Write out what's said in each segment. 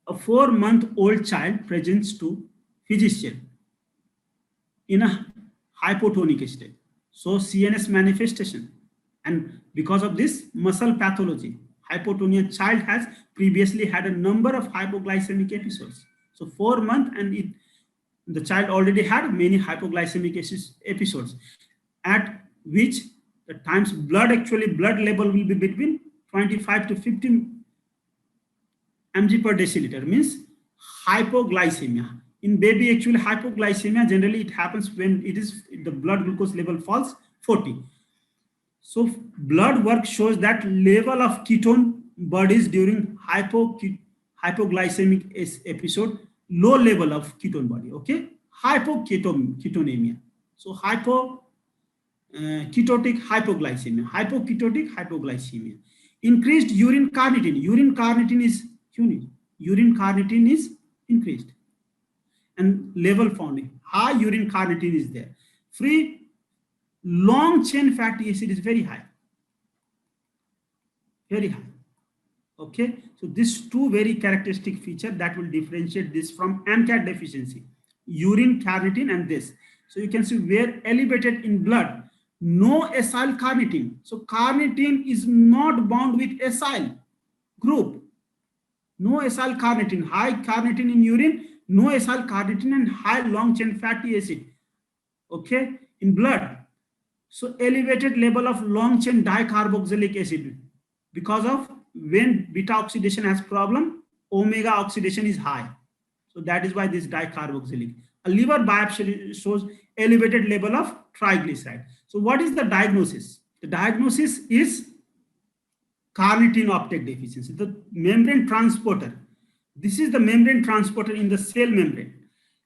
A 4-month-old child presents to physician in a hypotonic state. So CNS manifestation. And because of this muscle pathology, hypotonia, child has previously had a number of hypoglycemic episodes. So 4 months and the child already had many hypoglycemic episodes, at which the times blood level will be between 25 to 50 mg per deciliter, means hypoglycemia. In baby, actually hypoglycemia generally it happens when the blood glucose level falls 40. So blood work shows that level of ketone bodies during hypoglycemic episode, low level of ketone body, okay? Ketonemia. So ketotic hypoglycemia. Increased urine carnitine. Urine carnitine is increased. And level found, high urine carnitine is there. Free long chain fatty acid is very high. Okay, so these two very characteristic feature that will differentiate this from AMCAT deficiency, urine carnitine and this. So you can see where elevated in blood, no acyl carnitine. So carnitine is not bound with acyl group. No acyl carnitine, high carnitine in urine, no acyl carnitine and high long chain fatty acid, okay, in blood. So elevated level of long chain dicarboxylic acid, because of when beta oxidation has problem, omega oxidation is high. So that is why this dicarboxylic. A liver biopsy shows elevated level of triglyceride. So what is the diagnosis? The diagnosis is carnitine uptake deficiency, the membrane transporter. This is the membrane transporter in the cell membrane.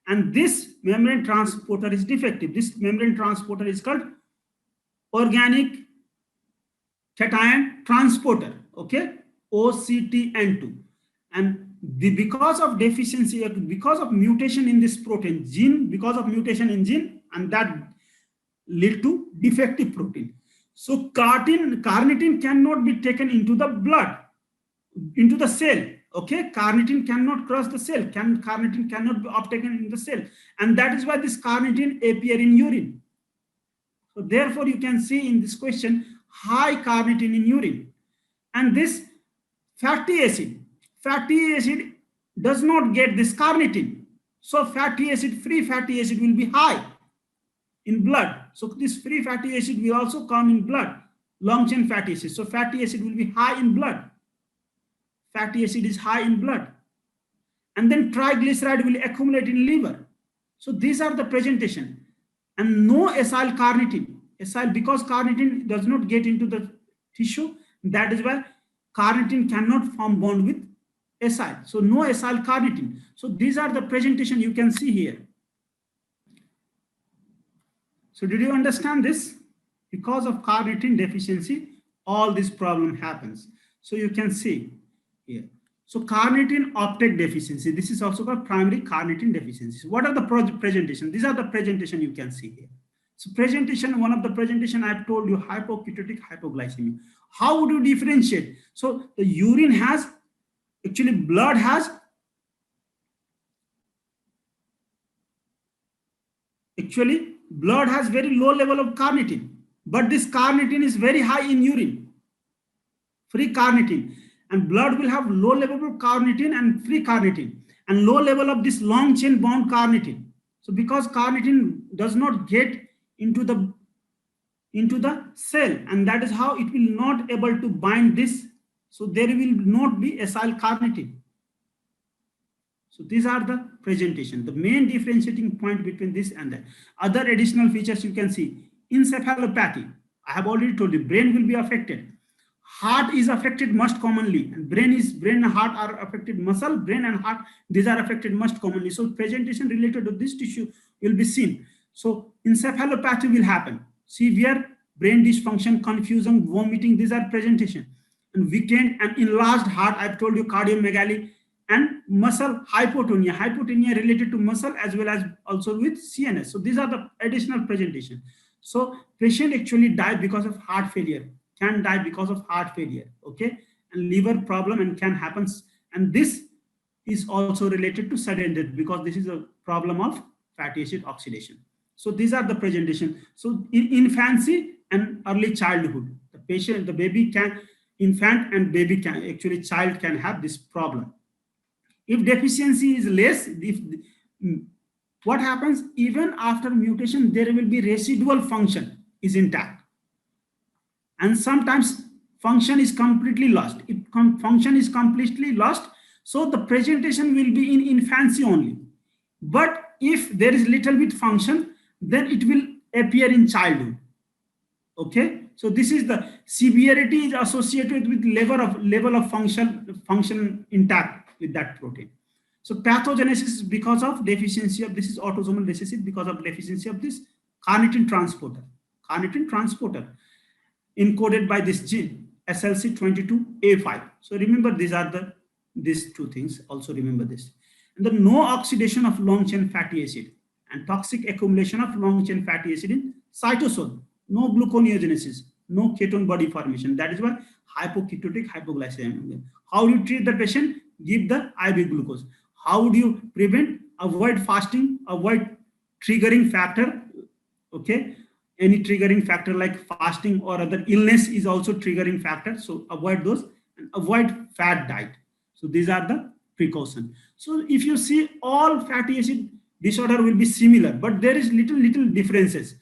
And this membrane transporter is defective. This membrane transporter is called organic cation transporter, okay, OCTN2. And because of deficiency, because of mutation in this protein gene, because of mutation in gene, and that lead to defective protein. So carnitine cannot be taken into the blood, into the cell. Okay, carnitine cannot cross the cell. Carnitine cannot be uptaken in the cell, and that is why this carnitine appear in urine. So therefore, you can see in this question high carnitine in urine, and this fatty acid does not get this carnitine. So free fatty acid will be high in blood. So this free fatty acid will also come in blood, long chain fatty acid. So fatty acid will be high in blood. Fatty acid is high in blood. And then triglyceride will accumulate in liver. So these are the presentation. And no acyl carnitine. Acyl, because carnitine does not get into the tissue, that is why carnitine cannot form bond with acyl. So no acyl carnitine. So these are the presentation you can see here. So did you understand this? Because of carnitine deficiency, all this problem happens. So you can see here. So carnitine uptake deficiency, this is also called primary carnitine deficiency. What are the presentation? These are the presentation you can see here. So presentation, one of the presentation I've told you, hypoketotic hypoglycemia. How would you differentiate? So the urine has, actually blood has, blood has very low level of carnitine, but this carnitine is very high in urine, free carnitine, and blood will have low level of carnitine and free carnitine, and low level of this long chain bound carnitine. So because carnitine does not get into the cell, and that is how it will not able to bind this. So there will not be acyl carnitine. So these are the presentation, the main differentiating point between this and that. Other additional features you can see. Encephalopathy, I have already told you, brain will be affected. Heart is affected most commonly, and brain and heart are affected. Muscle, brain and heart, these are affected most commonly. So presentation related to this tissue will be seen. So encephalopathy will happen. Severe brain dysfunction, confusion, vomiting, these are presentation. And weakened and enlarged heart, I've told you, cardiomegaly, and muscle hypotonia. Hypotonia related to muscle as well as also with CNS. So these are the additional presentation. So patient actually die because of heart failure, can die because of heart failure, okay, and liver problem, and can happen. And this is also related to sudden death, because this is a problem of fatty acid oxidation. So these are the presentation. So in infancy and early childhood, the patient, the baby can, infant and baby can, actually child can have this problem. If deficiency is less, if what happens, even after mutation, there will be residual function is intact. And sometimes function is completely lost. If function is completely lost, so the presentation will be in infancy only. But if there is little bit function, then it will appear in childhood. Okay, so this is the severity is associated with level of function intact with that protein. So pathogenesis is because of deficiency of this, is autosomal recessive because of deficiency of this carnitine transporter. Carnitine transporter encoded by this gene SLC22A5. So remember, these two things. Also remember this. And the no oxidation of long chain fatty acid and toxic accumulation of long chain fatty acid in cytosol. No gluconeogenesis, no ketone body formation. That is why hypoketotic hypoglycemia. How do you treat the patient? Give the IV glucose. How do you prevent? Avoid fasting, avoid triggering factor. Okay, any triggering factor like fasting or other illness is also triggering factor. So avoid those and avoid fat diet. So these are the precaution. So if you see, all fatty acid disorder will be similar, but there is little differences.